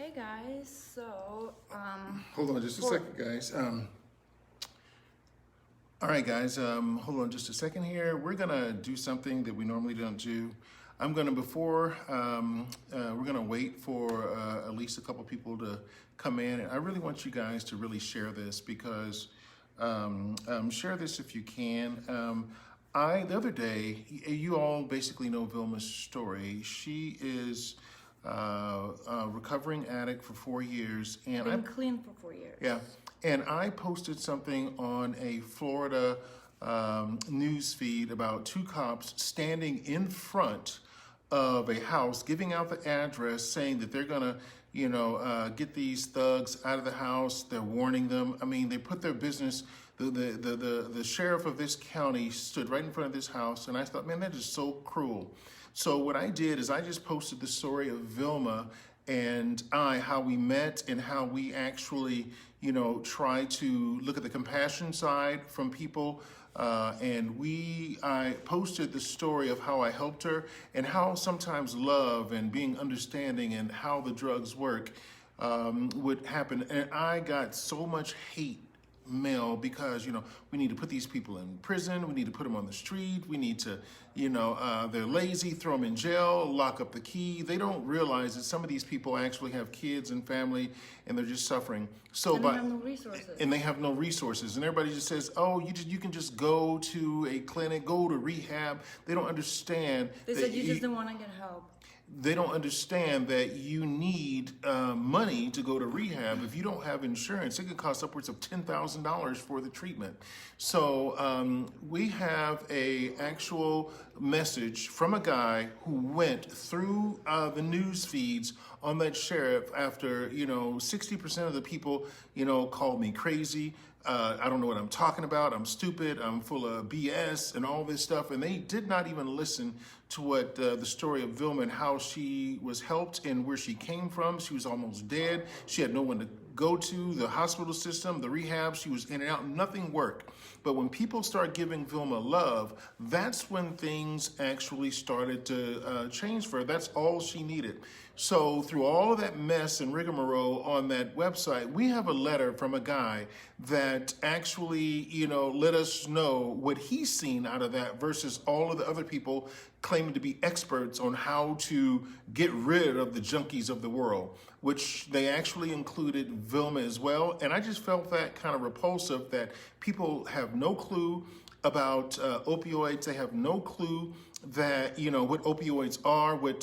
Hey guys, so Hold on just a second, guys. All right, guys, hold on just a second here. We're gonna do something that we normally don't do. I'm gonna, we're gonna wait for at least a couple people to come in. And I really want you guys to really share this because, share this if you can. The other day, you all basically know Vilma's story. She is a recovering addict for 4 years. And been clean for 4 years. Yeah, and I posted something on a Florida news feed about two cops standing in front of a house, giving out the address, saying that they're gonna, get these thugs out of the house. They're warning them. I mean, they put their business. The sheriff of this county stood right in front of this house, and I thought, man, that is so cruel. So what I did is I just posted the story of Vilma and how we met and how we actually, try to look at the compassion side from people. I posted the story of how I helped her and how sometimes love and being understanding and how the drugs work would happen. And I got so much hate mail because, we need to put these people in prison. We need to put them on the street. We need to, they're lazy, throw them in jail, lock up the key. They don't realize that some of these people actually have kids and family and they're just suffering. And they have no resources. And they have no resources. And everybody just says, oh, you can just go to a clinic, go to rehab. They don't understand. They said you just don't want to get help. They don't understand that you need money to go to rehab. If you don't have insurance, it could cost upwards of $10,000 for the treatment. So we have a actual message from a guy who went through the news feeds on that sheriff after, 60% of the people, called me crazy. I don't know what I'm talking about. I'm stupid. I'm full of BS and all this stuff. And they did not even listen to what the story of Vilma and how she was helped and where she came from. She was almost dead. She had no one to go to, the hospital system, the rehab. She was in and out. Nothing worked. But when people start giving Vilma love, that's when things actually started to change for her. That's all she needed. So through all of that mess and rigmarole on that website, we have a letter from a guy that actually, let us know what he's seen out of that versus all of the other people claiming to be experts on how to get rid of the junkies of the world, which they actually included Vilma as well. And I just felt that kind of repulsive that people have no clue about opioids. They have no clue that, what opioids are, what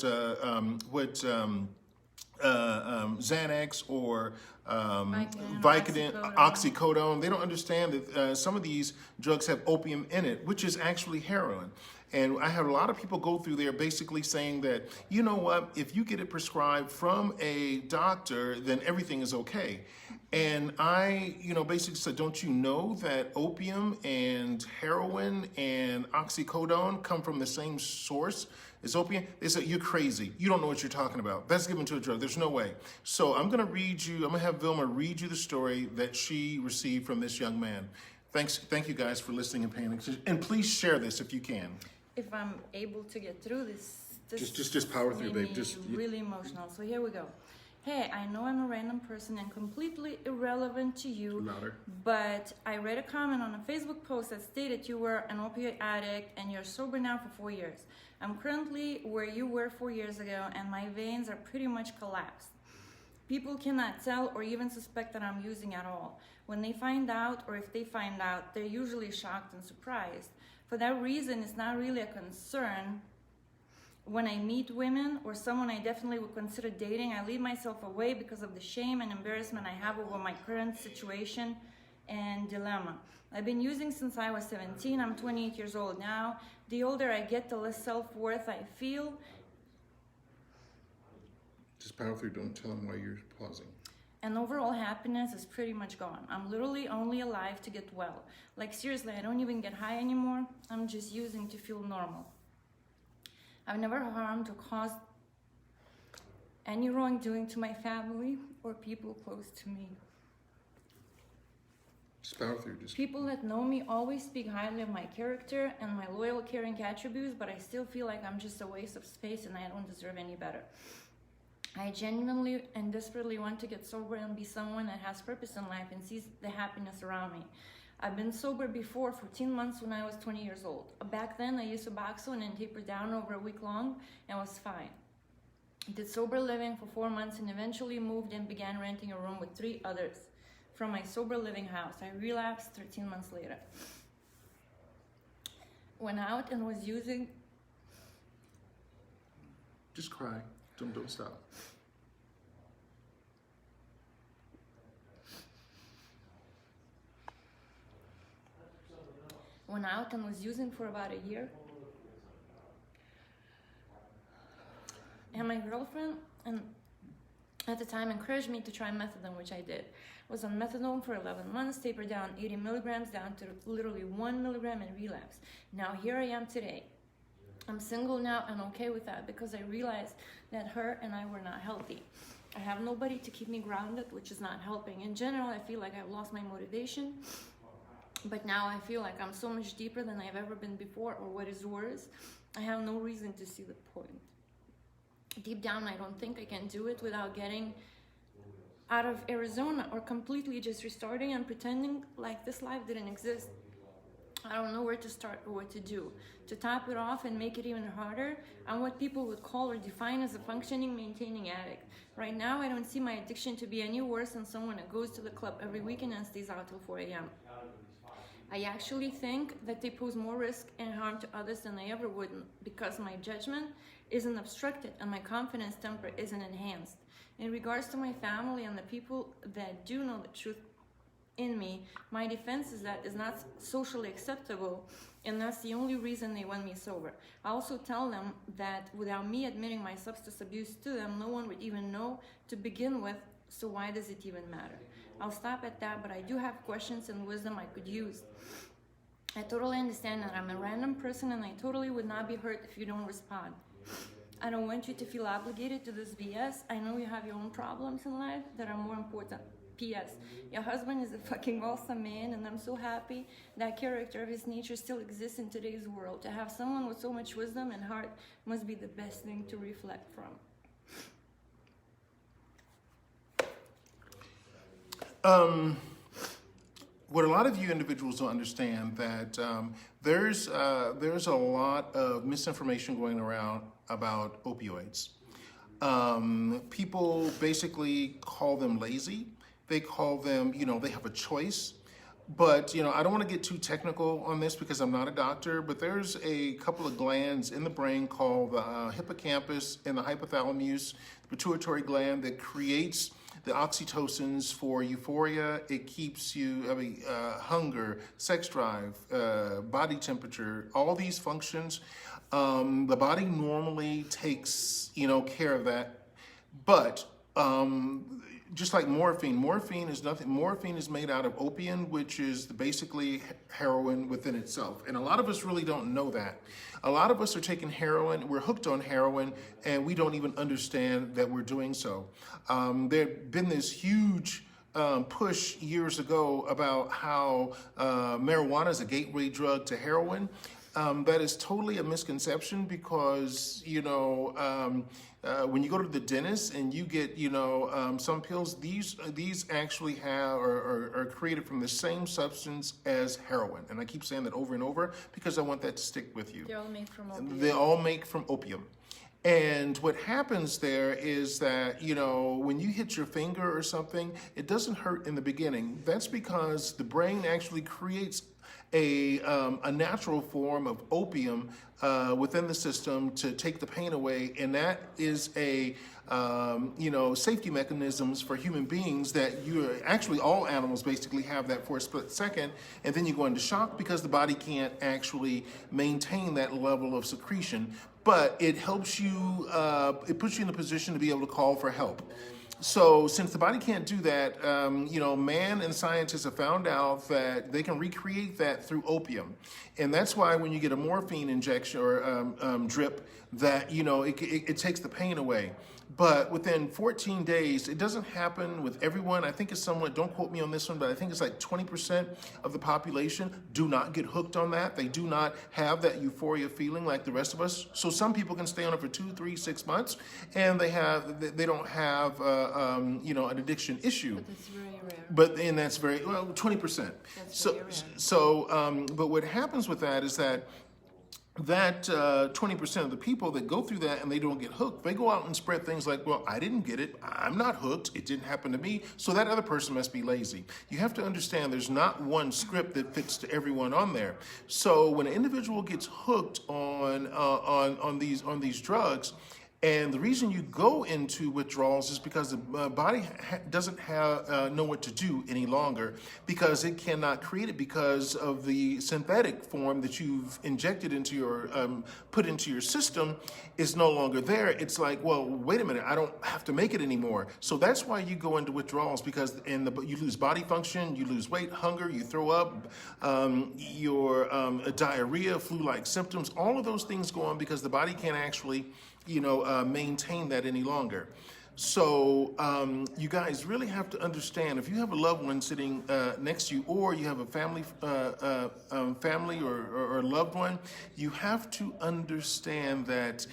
Xanax or Vicodin, oxycodone. They don't understand that some of these drugs have opium in it, which is actually heroin. And I had a lot of people go through there basically saying that, you know what, if you get it prescribed from a doctor, then everything is okay. And I, basically said, don't you know that opium and heroin and oxycodone come from the same source as opium? They said, you're crazy. You don't know what you're talking about. That's given to a drug. There's no way. So I'm going to have Vilma read you the story that she received from this young man. Thank you guys for listening and paying attention. And please share this if you can. If I'm able to get through this just power through, babe. Really emotional. So here we go. Hey, I know I'm a random person and completely irrelevant to you. Louder. But I read a comment on a Facebook post that stated you were an opioid addict and you're sober now for 4 years. I'm currently where you were 4 years ago and my veins are pretty much collapsed. People cannot tell or even suspect that I'm using at all. When they find out, or if they find out, they're usually shocked and surprised. For that reason, it's not really a concern. When I meet women or someone I definitely would consider dating, I leave myself away because of the shame and embarrassment I have over my current situation and dilemma. I've been using since I was 17. I'm 28 years old now. The older I get, the less self-worth I feel. Just power through. Don't tell them why you're pausing. And overall happiness is pretty much gone. I'm literally only alive to get well. Like seriously, I don't even get high anymore. I'm just using to feel normal. I've never harmed or caused any wrongdoing to my family or people close to me. Just power through. People that know me always speak highly of my character and my loyal, caring attributes, but I still feel like I'm just a waste of space and I don't deserve any better. I genuinely and desperately want to get sober and be someone that has purpose in life and sees the happiness around me. I've been sober before 14 months when I was 20 years old. Back then, I used Suboxone and tapered down over a week long and was fine. Did sober living for 4 months and eventually moved and began renting a room with 3 others from my sober living house. I relapsed 13 months later. Went out and was using... Just cry. Don't stop. Went out and was using for about a year. And my girlfriend, and at the time, encouraged me to try methadone, which I did. Was on methadone for 11 months, tapered down 80 milligrams down to literally 1 milligram and relapsed. Now here I am today. I'm single now and okay with that because I realized that her and I were not healthy. I have nobody to keep me grounded, which is not helping. In general, I feel like I've lost my motivation, but now I feel like I'm so much deeper than I've ever been before, or what is worse, I have no reason to see the point. Deep down, I don't think I can do it without getting out of Arizona or completely just restarting and pretending like this life didn't exist. I don't know where to start or what to do. To top it off and make it even harder, I'm what people would call or define as a functioning, maintaining addict. Right now, I don't see my addiction to be any worse than someone that goes to the club every weekend and stays out till 4 a.m. I actually think that they pose more risk and harm to others than I ever would, because my judgment isn't obstructed and my confidence temper isn't enhanced. In regards to my family and the people that do know the truth in me, my defense is that it's not socially acceptable, and that's the only reason they want me sober. I also tell them that without me admitting my substance abuse to them, no one would even know to begin with, so why does it even matter? I'll stop at that, but I do have questions and wisdom I could use. I totally understand that I'm a random person and I totally would not be hurt if you don't respond. I don't want you to feel obligated to this BS. I know you have your own problems in life that are more important. P.S. Your husband is a fucking awesome man, and I'm so happy that character of his nature still exists in today's world. To have someone with so much wisdom and heart must be the best thing to reflect from. What a lot of you individuals don't understand that there's a lot of misinformation going around about opioids. People basically call them lazy. They call them, they have a choice. But, I don't want to get too technical on this because I'm not a doctor, but there's a couple of glands in the brain called the hippocampus and the hypothalamus, the pituitary gland, that creates the oxytocins for euphoria. It keeps you, hunger, sex drive, body temperature, all these functions. The body normally takes, care of that. But just like morphine is nothing. Morphine is made out of opium, which is basically heroin within itself. And a lot of us really don't know that. A lot of us are taking heroin, we're hooked on heroin, and we don't even understand that we're doing so. There had been this huge push years ago about how marijuana is a gateway drug to heroin. That is totally a misconception because, when you go to the dentist and you get, some pills, these actually are created from the same substance as heroin. And I keep saying that over and over because I want that to stick with you. They're all made from opium. They all make from opium. And what happens there is that, when you hit your finger or something, it doesn't hurt in the beginning. That's because the brain actually creates a natural form of opium within the system to take the pain away, and that is a safety mechanisms for human beings that actually all animals basically have that for a split second, and then you go into shock because the body can't actually maintain that level of secretion, but it helps you, it puts you in a position to be able to call for help. So since the body can't do that, man and scientists have found out that they can recreate that through opium. And that's why when you get a morphine injection or drip, that, it takes the pain away. But within 14 days, it doesn't happen with everyone. I think it's somewhat, don't quote me on this one, but I think it's like 20% of the population do not get hooked on that. They do not have that euphoria feeling like the rest of us. So some people can stay on it for 2, 3, 6 months, and they don't have an addiction issue. But it's very rare. And that's very, well, 20%. That's very rare. But what happens with that is that 20% of the people that go through that and they don't get hooked, they go out and spread things like, well, I didn't get it, I'm not hooked, it didn't happen to me, so that other person must be lazy. You have to understand there's not one script that fits to everyone on there. So when an individual gets hooked on these drugs, and the reason you go into withdrawals is because the body doesn't know what to do any longer, because it cannot create it because of the synthetic form that you've injected into your, put into your system is no longer there. It's like, well, wait a minute, I don't have to make it anymore. So that's why you go into withdrawals, because you lose body function, you lose weight, hunger, you throw up, your diarrhea, flu-like symptoms, all of those things go on because the body can't actually maintain that any longer. So you guys really have to understand, if you have a loved one sitting next to you, or you have a family or a loved one, you have to understand that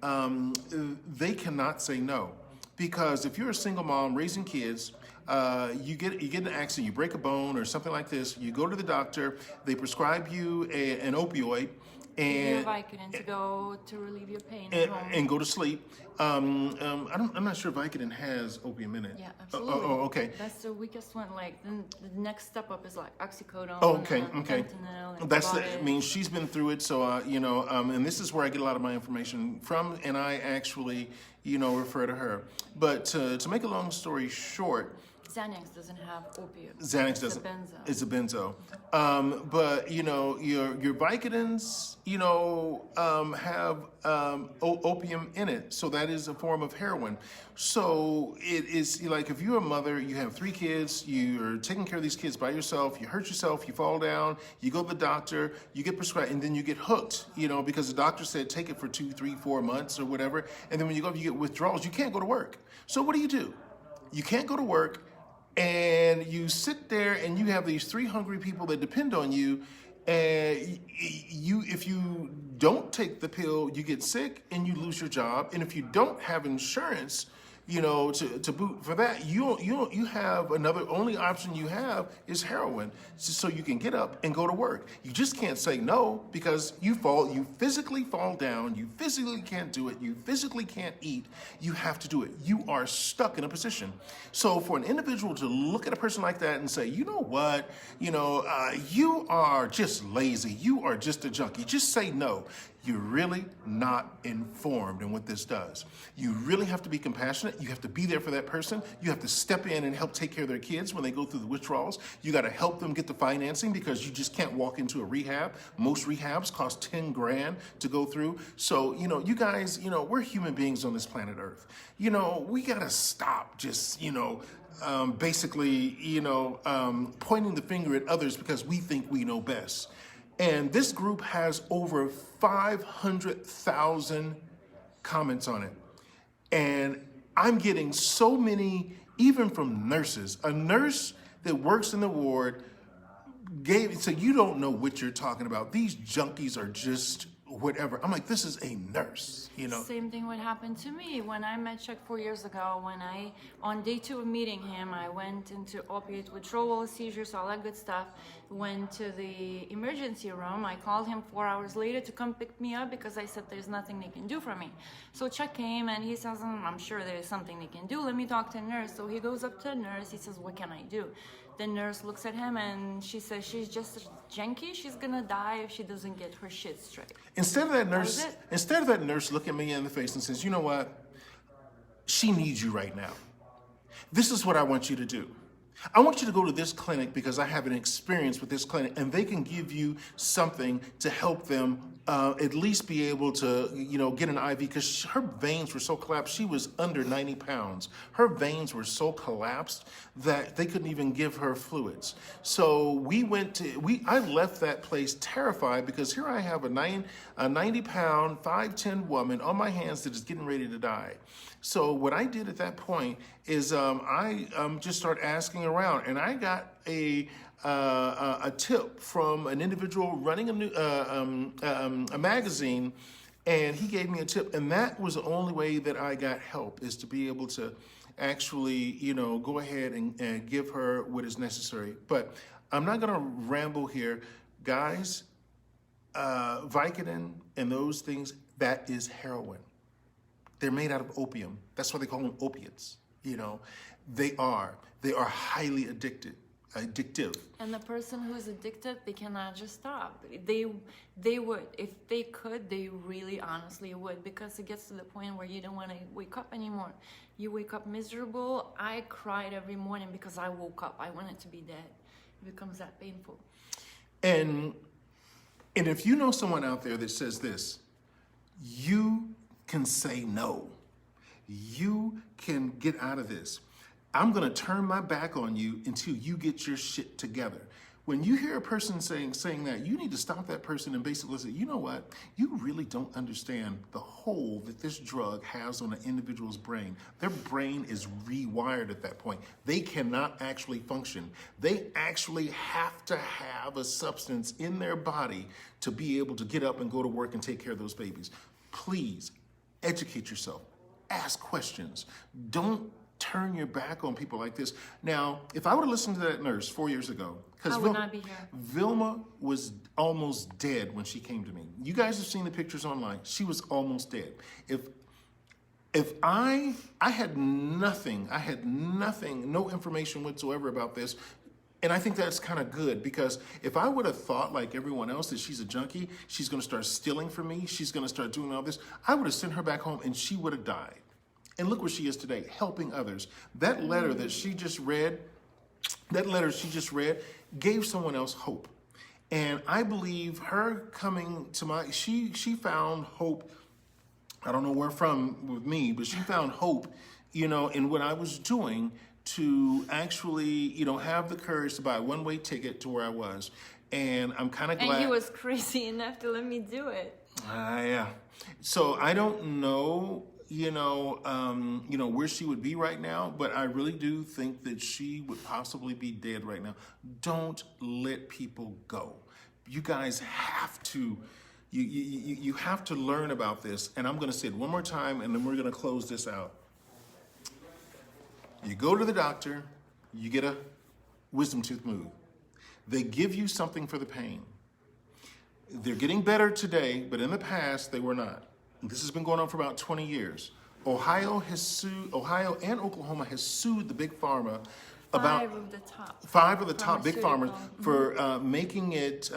they cannot say no. Because if you're a single mom raising kids, you get in an accident, you break a bone or something like this, you go to the doctor, they prescribe you an opioid, and Vicodin to go to relieve your pain at home. And go to sleep. I'm not sure Vicodin has opium in it. Yeah, absolutely. Okay. That's the weakest one. Like the next step up is like oxycodone. Okay. Fentanyl, That's I mean, she's been through it, so and this is where I get a lot of my information from, and I actually refer to her. But to make a long story short, Xanax doesn't have opiates. Xanax doesn't. It's a benzo. But your Vicodins, have opium in it, so that is a form of heroin. So it is like, if you're a mother, you have 3 kids, you're taking care of these kids by yourself, you hurt yourself, you fall down, you go to the doctor, you get prescribed, and then you get hooked, because the doctor said take it for 2, 3, 4 months or whatever, and then when you go, you get withdrawals, you can't go to work. So what do? You can't go to work. And you sit there and you have these 3 hungry people that depend on you, and if you don't take the pill, you get sick and you lose your job. And if you don't have insurance, to boot for that, you have only option you have is heroin, so you can get up and go to work. You just can't say no, because you physically fall down, you physically can't do it, you physically can't eat, you have to do it. You are stuck in a position. So for an individual to look at a person like that and say, you know what, you are just lazy, you are just a junkie, just say no. You're really not informed in what this does. You really have to be compassionate. You have to be there for that person. You have to step in and help take care of their kids when they go through the withdrawals. You got to help them get the financing, because you just can't walk into a rehab. Most rehabs cost 10 grand to go through. So, you guys, we're human beings on this planet Earth. We got to stop just, basically, pointing the finger at others because we think we know best. And this group has over 500,000 comments on it. And I'm getting so many, even from nurses. A nurse that works in the ward so you don't know what you're talking about. These junkies are just whatever. I'm like, this is a nurse, Same thing would happen to me when I met Chuck 4 years ago. On day 2 of meeting him, I went into opiate withdrawal, seizures, all that good stuff. Went to the emergency room. I called him 4 hours later to come pick me up, because I said there's nothing they can do for me. So Chuck came and he says, I'm sure there's something they can do. Let me talk to a nurse. So he goes up to a nurse. He says, what can I do? The nurse looks at him and she says, she's just a junkie. She's gonna die if she doesn't get her shit straight. Instead of that nurse looking me in the face and says, you know what? She needs you right now. This is what I want you to do. I want you to go to this clinic because I have an experience with this clinic, and they can give you something to help them at least be able to, get an IV, because her veins were so collapsed. She was under 90 pounds. Her veins were so collapsed that they couldn't even give her fluids. So I left that place terrified, because here I have a 90-pound, 5'10" woman on my hands that is getting ready to die. So what I did at that point is I just started asking around, and I got a tip from an individual running a magazine, and he gave me a tip, and that was the only way that I got help, is to be able to actually, go ahead and give her what is necessary. But I'm not going to ramble here, guys. Vicodin and those things, that is heroin. They're made out of opium. That's why they call them opiates. They are highly addictive. And the person who's addicted, they cannot just stop. They would, if they could, they really honestly would, because it gets to the point where you don't want to wake up anymore. You wake up miserable. I cried every morning because I woke up. I wanted to be dead. It becomes that painful. And if you know someone out there that says this, you can say no. You can get out of this. I'm going to turn my back on you until you get your shit together. When you hear a person saying that, you need to stop that person and basically say, you know what? You really don't understand the hole that this drug has on an individual's brain. Their brain is rewired at that point. They cannot actually function. They actually have to have a substance in their body to be able to get up and go to work and take care of those babies. Please educate yourself. Ask questions. Don't turn your back on people like this. Now, if I would have listened to that nurse 4 years ago, because I would not be here. Vilma was almost dead when she came to me. You guys have seen the pictures online. She was almost dead. If I had nothing, no information whatsoever about this. And I think that's kind of good, because if I would have thought like everyone else that she's a junkie, she's going to start stealing from me, she's going to start doing all this, I would have sent her back home and she would have died. And look where she is today, helping others. That letter that she just read, gave someone else hope. And I believe her coming to she found hope. I don't know where from with me, but she found hope, in what I was doing, to actually, have the courage to buy a one-way ticket to where I was. And I'm kind of glad. And he was crazy enough to let me do it. Yeah. So I don't know, where she would be right now, but I really do think that she would possibly be dead right now. Don't let people go. You guys have to, you have to learn about this. And I'm going to say it one more time, and then we're going to close this out. You go to the doctor, you get a wisdom tooth moved. They give you something for the pain. They're getting better today, but in the past, they were not. This has been going on for about 20 years. Ohio and Oklahoma has sued the big pharma about five of the top big pharmas for making it,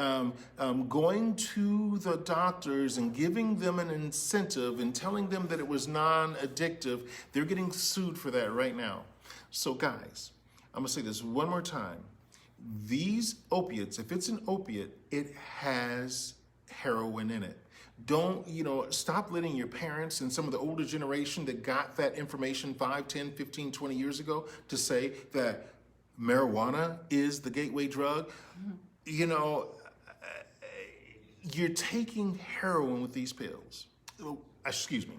going to the doctors and giving them an incentive and telling them that it was non-addictive. They're getting sued for that right now. So guys, I'm gonna say this one more time. These opiates, if it's an opiate, it has heroin in it. Don't, stop letting your parents and some of the older generation that got that information 5, 10, 15, 20 years ago to say that marijuana is the gateway drug. You're taking heroin with these pills. Excuse me.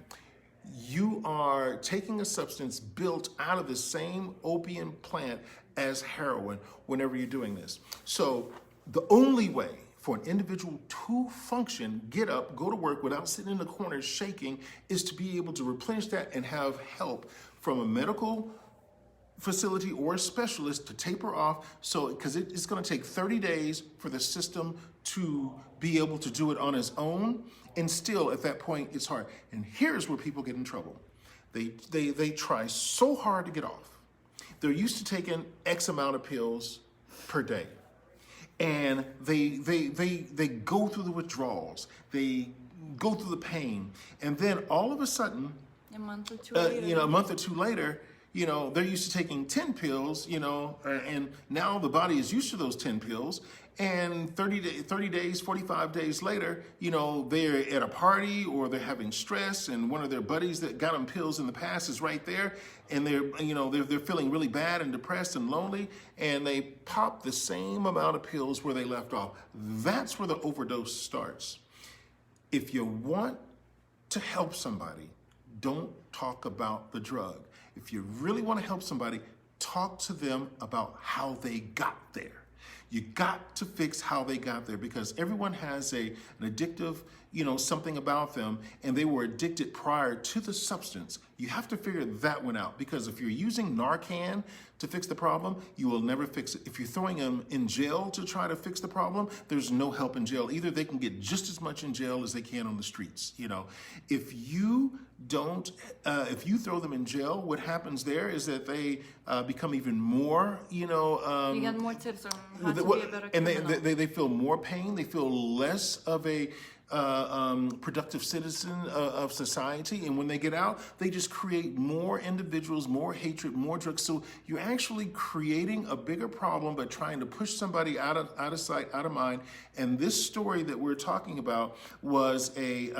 You are taking a substance built out of the same opium plant as heroin whenever you're doing this. So the only way for an individual to function, get up, go to work without sitting in the corner shaking, is to be able to replenish that and have help from a medical facility or a specialist to taper off. So, because it's going to take 30 days for the system to be able to do it on its own. And still, at that point, it's hard. And here's where people get in trouble. They try so hard to get off. They're used to taking X amount of pills per day. And they go through the withdrawals. They go through the pain. And then all of a sudden, a month or two later, they're used to taking 10 pills, and now the body is used to those 10 pills. And 30 days, 45 days later, they're at a party or they're having stress, and one of their buddies that got them pills in the past is right there, and they're feeling really bad and depressed and lonely, and they pop the same amount of pills where they left off. That's where the overdose starts. If you want to help somebody, don't talk about the drug. If you really want to help somebody, talk to them about how they got there. You got to fix how they got there, because everyone has an addictive, something about them, and they were addicted prior to the substance. You have to figure that one out, because if you're using Narcan to fix the problem, you will never fix it. If you're throwing them in jail to try to fix the problem, there's no help in jail. Either they can get just as much in jail as they can on the streets. If you throw them in jail, what happens there is that they become even more, You got more tips on how to be a better criminal. And they feel more pain. They feel less of a productive citizen of society, and when they get out, they just create more individuals, more hatred, more drugs. So you're actually creating a bigger problem by trying to push somebody out of sight, out of mind. And this story that we're talking about was a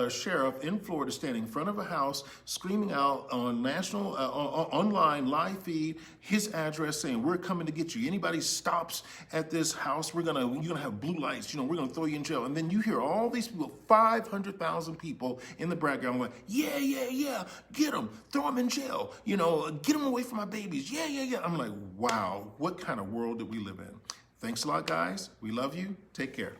sheriff in Florida standing in front of a house, screaming out on national online live feed his address, saying, "We're coming to get you. Anybody stops at this house, you're gonna have blue lights. We're gonna throw you in jail." And then you hear all these people, 500,000 people in the background, like, yeah, get them, throw them in jail, get them away from my babies, yeah. I'm like, wow, what kind of world do we live in? Thanks a lot, guys. We love you. Take care.